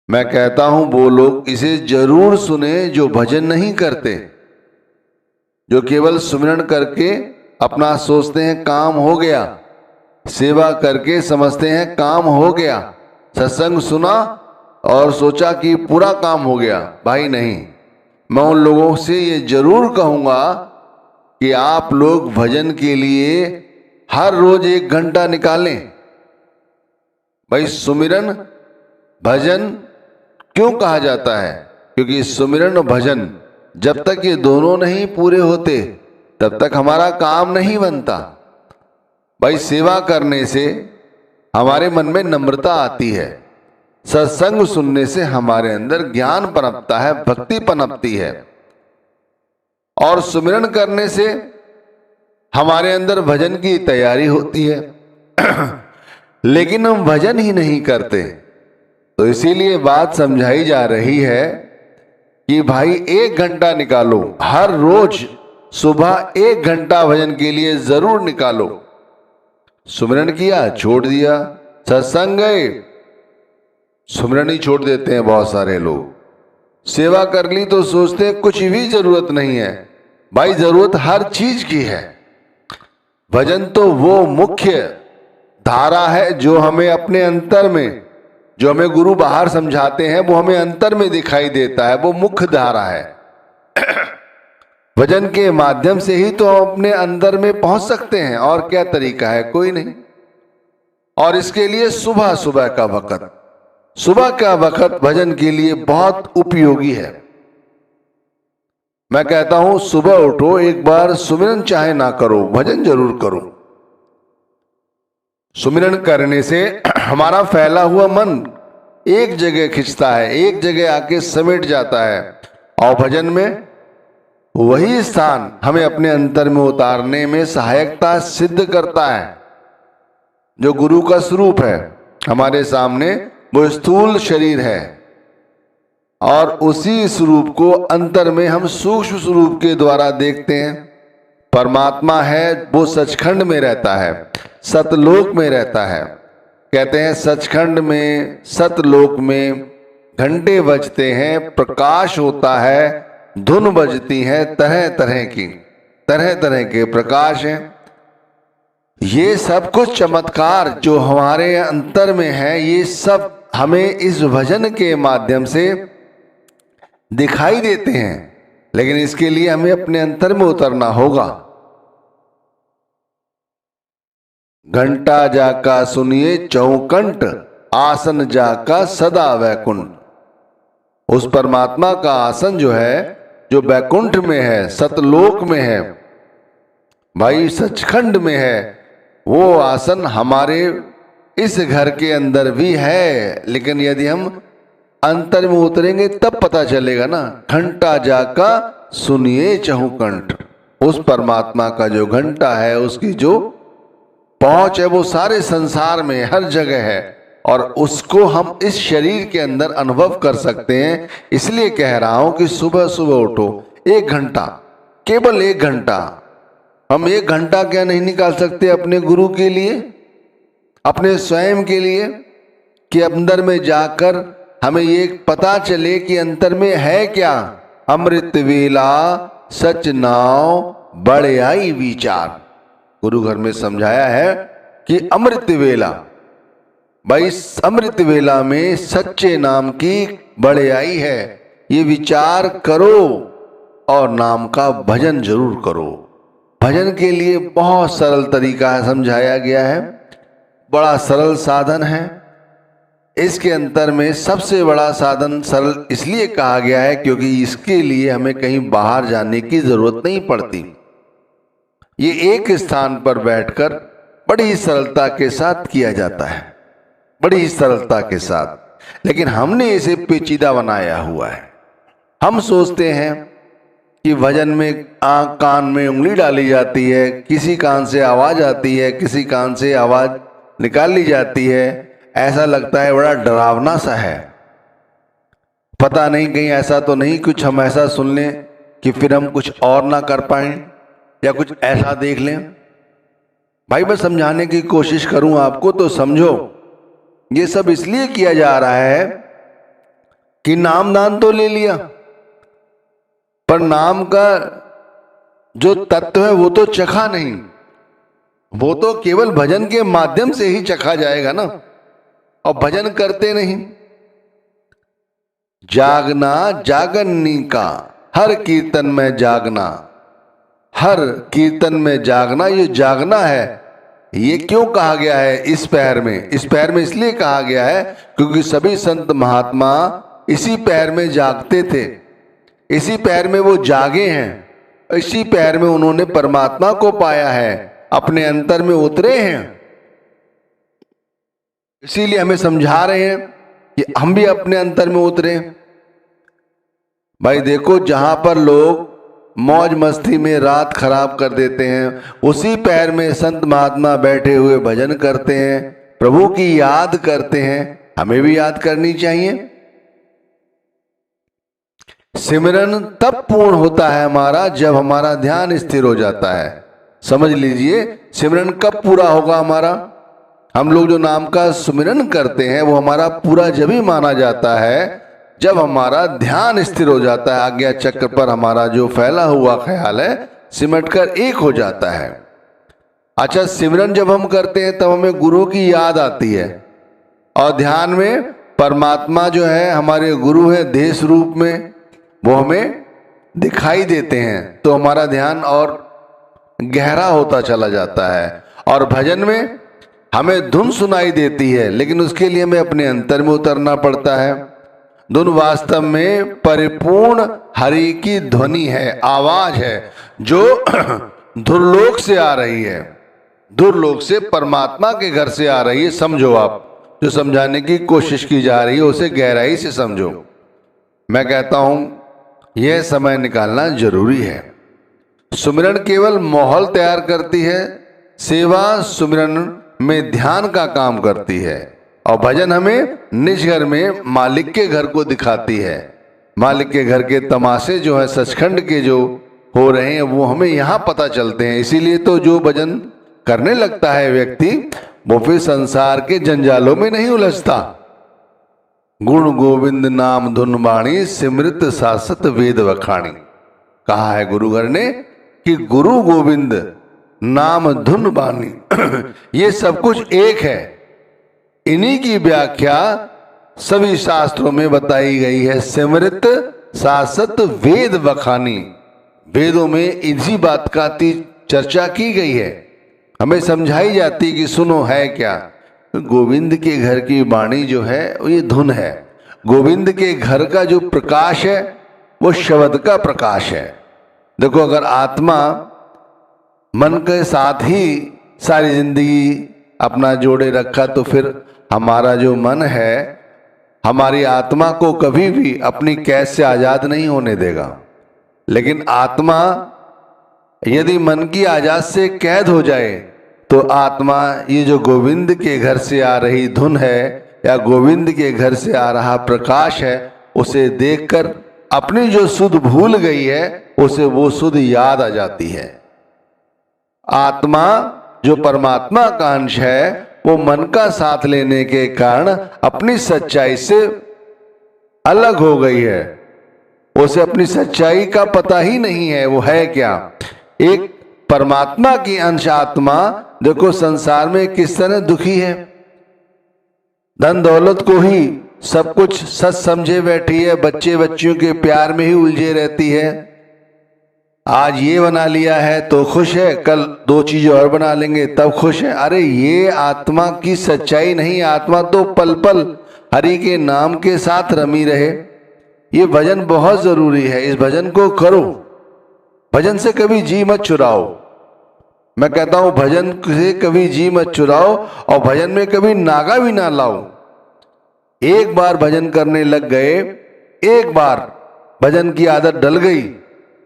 मैं कहता हूं वो लोग इसे जरूर सुने जो भजन नहीं करते, जो केवल सुमिरन करके अपना सोचते हैं काम हो गया, सेवा करके समझते हैं काम हो गया, सत्संग सुना और सोचा कि पूरा काम हो गया। भाई नहीं, मैं उन लोगों से ये जरूर कहूंगा कि आप लोग भजन के लिए हर रोज 1 घंटा निकालें। भाई सुमिरन भजन क्यों कहा जाता है? क्योंकि सुमिरन और भजन जब तक ये दोनों नहीं पूरे होते तब तक हमारा काम नहीं बनता। भाई सेवा करने से हमारे मन में नम्रता आती है, सत्संग सुनने से हमारे अंदर ज्ञान पनपता है, भक्ति पनपती है, और सुमिरन करने से हमारे अंदर भजन की तैयारी होती है। लेकिन हम भजन ही नहीं करते, तो इसीलिए बात समझाई जा रही है कि भाई 1 घंटा निकालो, हर रोज सुबह 1 घंटा भजन के लिए जरूर निकालो। सुमिरन किया छोड़ दिया, सत्संग गए सुमिरन ही छोड़ देते हैं बहुत सारे लोग, सेवा कर ली तो सोचते हैं कुछ भी जरूरत नहीं है। भाई जरूरत हर चीज की है। भजन तो वो मुख्य धारा है जो हमें अपने अंतर में, जो हमें गुरु बाहर समझाते हैं वो हमें अंतर में दिखाई देता है, वो मुख्य धारा है। भजन के माध्यम से ही तो हम अपने अंदर में पहुंच सकते हैं, और क्या तरीका है? कोई नहीं। और इसके लिए सुबह सुबह का वक्त, सुबह का वक्त भजन के लिए बहुत उपयोगी है। मैं कहता हूं सुबह उठो, एक बार सुमिरन चाहे ना करो, भजन जरूर करो। सुमिरन करने से हमारा फैला हुआ मन एक जगह खिंचता है, एक जगह आके समेट जाता है, और भजन में वही स्थान हमें अपने अंतर में उतारने में सहायकता सिद्ध करता है। जो गुरु का स्वरूप है हमारे सामने, वो स्थूल शरीर है, और उसी स्वरूप को अंतर में हम सूक्ष्म स्वरूप के द्वारा देखते हैं। परमात्मा है वो सचखंड में रहता है, सतलोक में रहता है। कहते हैं सचखंड में, सतलोक में घंटे बजते हैं, प्रकाश होता है, धुन बजती है, तरह तरह की, तरह तरह के प्रकाश हैं। ये सब कुछ चमत्कार जो हमारे अंतर में है, ये सब हमें इस भजन के माध्यम से दिखाई देते हैं, लेकिन इसके लिए हमें अपने अंतर में उतरना होगा। घंटा जाका सुनिए चौकंठ, आसन जाका सदा वैकुंठ। उस परमात्मा का आसन जो है, जो वैकुंठ में है, सतलोक में है, भाई सचखंड में है, वो आसन हमारे इस घर के अंदर भी है। लेकिन यदि हम अंतर में उतरेंगे तब पता चलेगा ना। घंटा जाका सुनिए चहुकंठ, उस परमात्मा का जो घंटा है, उसकी जो पहुंच है, वो सारे संसार में हर जगह है, और उसको हम इस शरीर के अंदर अनुभव कर सकते हैं। इसलिए कह रहा हूं कि सुबह सुबह उठो, 1 घंटा, केवल 1 घंटा। हम 1 घंटा क्या नहीं निकाल सकते अपने गुरु के लिए, अपने स्वयं के लिए, कि अंदर में जाकर हमें ये पता चले कि अंतर में है क्या। अमृत वेला सच नाव बड़े आई विचार, गुरु घर में समझाया है कि अमृत वेला, भाई अमृत वेला में सच्चे नाम की बड़ाई है। ये विचार करो और नाम का भजन जरूर करो। भजन के लिए बहुत सरल तरीका है, समझाया गया है, बड़ा सरल साधन है। इसके अंतर में सबसे बड़ा साधन सरल इसलिए कहा गया है क्योंकि इसके लिए हमें कहीं बाहर जाने की जरूरत नहीं पड़ती। ये एक स्थान पर बैठकर बड़ी सरलता के साथ किया जाता है, बड़ी सरलता के साथ। लेकिन हमने इसे पेचीदा बनाया हुआ है। हम सोचते हैं कि भजन में आंख कान में उंगली डाली जाती है, किसी कान से आवाज आती है, किसी कान से आवाज निकाल ली जाती है। ऐसा लगता है बड़ा डरावना सा है, पता नहीं कहीं ऐसा तो नहीं कुछ हम ऐसा सुन लें कि फिर हम कुछ और ना कर पाएं, या कुछ ऐसा देख लें। भाई मैं समझाने की कोशिश करूं आपको तो समझो। ये सब इसलिए किया जा रहा है कि नाम दान तो ले लिया, पर नाम का जो तत्व है वो तो चखा नहीं। वो तो केवल भजन के माध्यम से ही चखा जाएगा ना, और भजन करते नहीं। जागना जागन्नी का, हर कीर्तन में जागना, हर कीर्तन में जागना। ये जागना है, ये क्यों कहा गया है इस पैर में? इस पैर में इसलिए कहा गया है क्योंकि सभी संत महात्मा इसी पैर में जागते थे, इसी पैर में वो जागे हैं, इसी पैर में उन्होंने परमात्मा को पाया है, अपने अंतर में उतरे हैं। इसीलिए हमें समझा रहे हैं कि हम भी अपने अंतर में उतरे। भाई देखो, जहां पर लोग मौज मस्ती में रात खराब कर देते हैं, उसी पैर में संत महात्मा बैठे हुए भजन करते हैं, प्रभु की याद करते हैं। हमें भी याद करनी चाहिए। सिमरन तब पूर्ण होता है हमारा जब हमारा ध्यान स्थिर हो जाता है। समझ लीजिए, सिमरन कब पूरा होगा हमारा? हम लोग जो नाम का सुमिरन करते हैं वो हमारा पूरा जब ही माना जाता है जब हमारा ध्यान स्थिर हो जाता है, आज्ञा चक्र पर हमारा जो फैला हुआ ख्याल है सिमटकर एक हो जाता है। अच्छा, सिमरन जब हम करते हैं तब हमें गुरु की याद आती है, और ध्यान में परमात्मा जो है हमारे गुरु है देश रूप में, वो हमें दिखाई देते हैं, तो हमारा ध्यान और गहरा होता चला जाता है। और भजन में हमें धुन सुनाई देती है, लेकिन उसके लिए हमें अपने अंतर में उतरना पड़ता है। धुन वास्तव में परिपूर्ण हरि की ध्वनि है, आवाज है, जो दुर्लोक से आ रही है, दुर्लोक से, परमात्मा के घर से आ रही है। समझो, आप जो समझाने की कोशिश की जा रही है उसे गहराई से समझो। मैं कहता हूं यह समय निकालना जरूरी है। सुमिरन केवल माहौल तैयार करती है, सेवा सुमिरन में ध्यान का काम करती है, और भजन हमें निज घर में मालिक के घर को दिखाती है। मालिक के घर के तमाशे जो है सचखंड के जो हो रहे हैं वो हमें यहाँ पता चलते हैं। इसीलिए तो जो भजन करने लगता है व्यक्ति, वो फिर संसार के जंजालों में नहीं उलझता। गुण गोविंद नाम धुन बाणी, सिमृत सासत वेद वखाणी। कहा है गुरुगर ने कि गुरु गोविंद नाम धुन बाणी ये सब कुछ एक है। इन्हीं की व्याख्या सभी शास्त्रों में बताई गई है। सिमृत सासत वेद वखानी, वेदों में इसी बात का चर्चा की गई है, हमें समझाई जाती कि सुनो है क्या। गोविंद के घर की वाणी जो है ये धुन है। गोविंद के घर का जो प्रकाश है वो शब्द का प्रकाश है। देखो, अगर आत्मा मन के साथ ही सारी जिंदगी अपना जोड़े रखा तो फिर हमारा जो मन है हमारी आत्मा को कभी भी अपनी कैद से आजाद नहीं होने देगा। लेकिन आत्मा यदि मन की आजाद से कैद हो जाए तो आत्मा ये जो गोविंद के घर से आ रही धुन है या गोविंद के घर से आ रहा प्रकाश है, उसे देखकर अपनी जो सुध भूल गई है उसे वो सुध याद आ जाती है। आत्मा जो परमात्मा का अंश है वो मन का साथ लेने के कारण अपनी सच्चाई से अलग हो गई है। उसे अपनी सच्चाई का पता ही नहीं है वो है क्या। एक परमात्मा की अंश आत्मा देखो संसार में किस तरह दुखी है, धन दौलत को ही सब कुछ सच समझे बैठी है, बच्चे बच्चियों के प्यार में ही उलझे रहती है। आज ये बना लिया है तो खुश है, कल दो चीज और बना लेंगे तब खुश है। अरे ये आत्मा की सच्चाई नहीं, आत्मा तो पल पल हरि के नाम के साथ रमी रहे। ये भजन बहुत जरूरी है, इस भजन को करो। भजन से कभी जी मत चुराओ। मैं कहता हूं भजन से कभी जी मत चुराओ और भजन में कभी नागा भी ना लाओ। एक बार भजन करने लग गए, एक बार भजन की आदत डल गई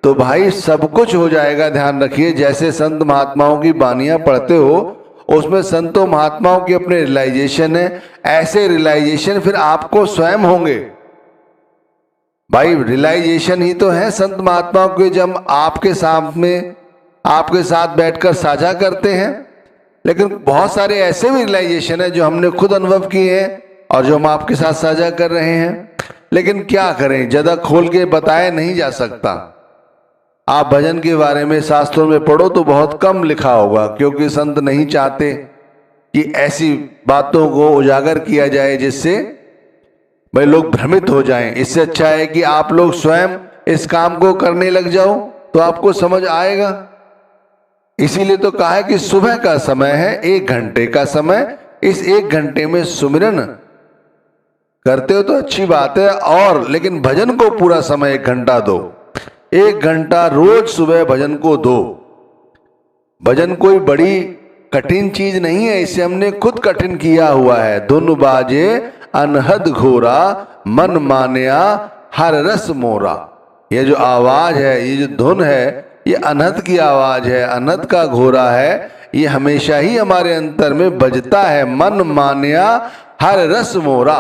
तो भाई सब कुछ हो जाएगा। ध्यान रखिए, जैसे संत महात्माओं की बानियां पढ़ते हो उसमें संतों महात्माओं के अपने रियलाइजेशन है, ऐसे रियलाइजेशन फिर आपको स्वयं होंगे। भाई रियलाइजेशन ही तो है संत महात्माओं के, जब आपके सामने आपके साथ बैठकर साझा करते हैं। लेकिन बहुत सारे ऐसे भी रियलाइजेशन है जो हमने खुद अनुभव किए हैं और जो हम आपके साथ साझा कर रहे हैं। लेकिन क्या करें, ज्यादा खोल के बताया नहीं जा सकता। आप भजन के बारे में शास्त्रों में पढ़ो तो बहुत कम लिखा होगा, क्योंकि संत नहीं चाहते कि ऐसी बातों को उजागर किया जाए जिससे भाई लोग भ्रमित हो जाएं। इससे अच्छा है कि आप लोग स्वयं इस काम को करने लग जाओ तो आपको समझ आएगा। इसीलिए तो कहा है कि सुबह का समय है, 1 घंटे का समय, इस 1 घंटे में सुमिरन करते हो तो अच्छी बात है, और लेकिन भजन को पूरा समय 1 घंटा दो। 1 घंटा रोज सुबह भजन को दो। भजन कोई बड़ी कठिन चीज नहीं है, इसे हमने खुद कठिन किया हुआ है। धुन बाजे अनहद घोरा, मन मान्या हर रस मोरा। ये जो आवाज है, ये जो धुन है, ये अनहद की आवाज है, अनहद का घोरा है। ये हमेशा ही हमारे अंतर में बजता है। मन मान्या हर रस मोरा।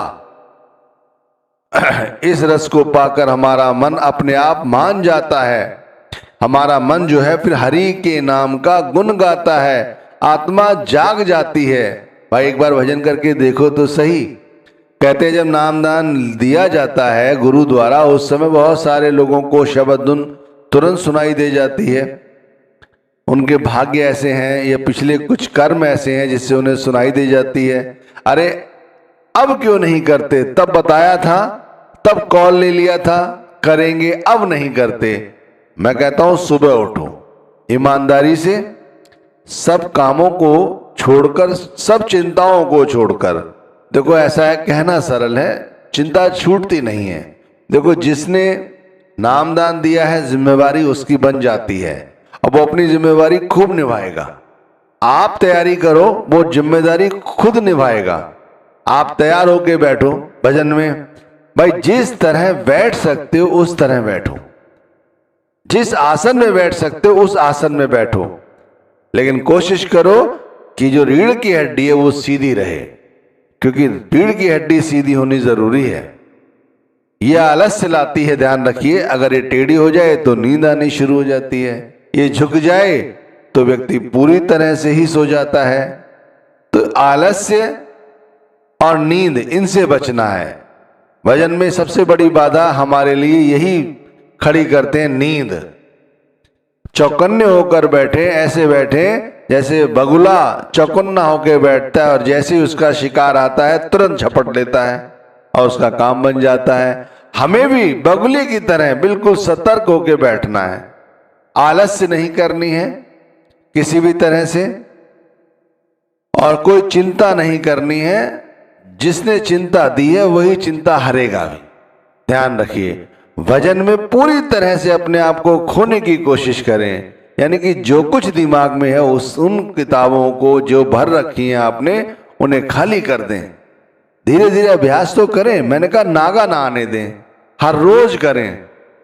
इस रस को पाकर हमारा मन अपने आप मान जाता है। हमारा मन जो है फिर हरि के नाम का गुण गाता है, आत्मा जाग जाती है। भाई एक बार भजन करके देखो तो सही। कहते हैं जब नामदान दिया जाता है गुरु द्वारा, उस समय बहुत सारे लोगों को शब्द धुन तुरंत सुनाई दे जाती है। उनके भाग्य ऐसे हैं या पिछले कुछ कर्म ऐसे हैं जिससे उन्हें सुनाई दे जाती है। अरे अब क्यों नहीं करते? तब बताया था, तब कॉल ले लिया था, करेंगे, अब नहीं करते। मैं कहता हूं सुबह उठो, ईमानदारी से सब कामों को छोड़कर, सब चिंताओं को छोड़कर। देखो ऐसा है, कहना सरल है, चिंता छूटती नहीं है। देखो जिसने नामदान दिया है जिम्मेवारी उसकी बन जाती है, अब वो अपनी जिम्मेवारी खूब निभाएगा। आप तैयारी करो, वो जिम्मेदारी खुद निभाएगा। आप तैयार होके बैठो भजन में। भाई जिस तरह बैठ सकते हो उस तरह बैठो, जिस आसन में बैठ सकते हो उस आसन में बैठो, लेकिन कोशिश करो कि जो रीढ़ की हड्डी है वो सीधी रहे, क्योंकि रीढ़ की हड्डी सीधी होनी जरूरी है। यह आलस्य लाती है, ध्यान रखिए। अगर ये टेढ़ी हो जाए तो नींद आनी शुरू हो जाती है, ये झुक जाए तो व्यक्ति पूरी तरह से ही सो जाता है। तो आलस्य और नींद, इनसे बचना है। भजन में सबसे बड़ी बाधा हमारे लिए यही खड़ी करते हैं, नींद। चौकन्ने होकर बैठे, ऐसे बैठे जैसे बगुला चौकन्ना होकर बैठता है और जैसे ही उसका शिकार आता है तुरंत झपट लेता है और उसका काम बन जाता है। हमें भी बगुले की तरह बिल्कुल सतर्क होकर बैठना है, आलस्य नहीं करनी है किसी भी तरह से, और कोई चिंता नहीं करनी है। जिसने चिंता दी है वही चिंता हरेगा भी। ध्यान रखिए, भजन में पूरी तरह से अपने आप को खोने की कोशिश करें, यानी कि जो कुछ दिमाग में है उन किताबों को जो भर रखी हैं आपने, उन्हें खाली कर दें। धीरे धीरे अभ्यास तो करें। मैंने कहा नागा ना आने दें, हर रोज करें,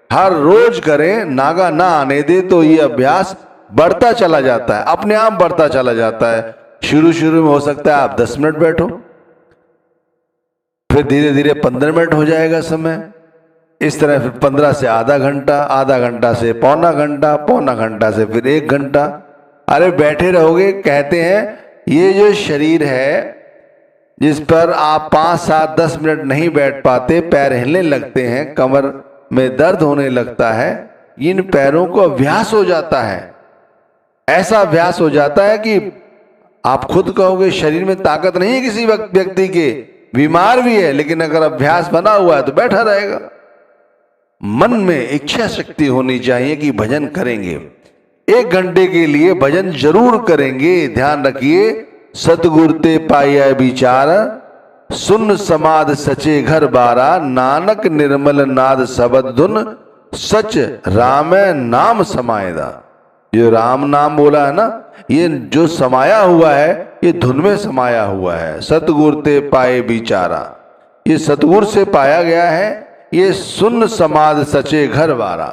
हर रोज करें, नागा ना आने दें तो ये अभ्यास बढ़ता चला जाता है, अपने आप बढ़ता चला जाता है। शुरू शुरू में हो सकता है आप 10 मिनट बैठो, फिर धीरे धीरे 15 मिनट हो जाएगा समय, इस तरह फिर 15 से आधा घंटा, आधा घंटा से पौना घंटा, पौना घंटा से फिर 1 घंटा। अरे बैठे रहोगे। कहते हैं ये जो शरीर है जिस पर आप 5, 7, 10 मिनट नहीं बैठ पाते, पैर हिलने लगते हैं, कमर में दर्द होने लगता है, इन पैरों को अभ्यास हो जाता है। ऐसा अभ्यास हो जाता है कि आप खुद कहोगे शरीर में ताकत नहीं है किसी व्यक्ति के, बीमार भी है, लेकिन अगर अभ्यास बना हुआ है तो बैठा रहेगा। मन में इच्छा शक्ति होनी चाहिए कि भजन करेंगे, 1 घंटे के लिए भजन जरूर करेंगे। ध्यान रखिए, सतगुर ते पाया विचार, सुन समाध सचे घर बारा, नानक निर्मल नाद शबद धुन, सच राम नाम समायदा। जो राम नाम बोला है ना, ये जो समाया हुआ है ये धुन में समाया हुआ है। सतगुर ते पाए विचारा, ये सतगुर से पाया गया है। ये सुन समाध सचे घर बारा।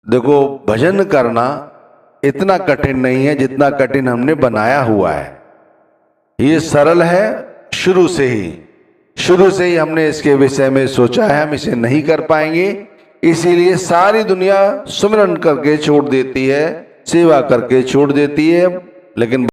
देखो भजन करना इतना कठिन नहीं है जितना कठिन हमने बनाया हुआ है। ये सरल है, शुरू से ही हमने इसके विषय में सोचा है, हम इसे नहीं कर पाएंगे, इसीलिए सारी दुनिया सुमिरन करके छोड़ देती है, सेवा करके छोड़ देती है, लेकिन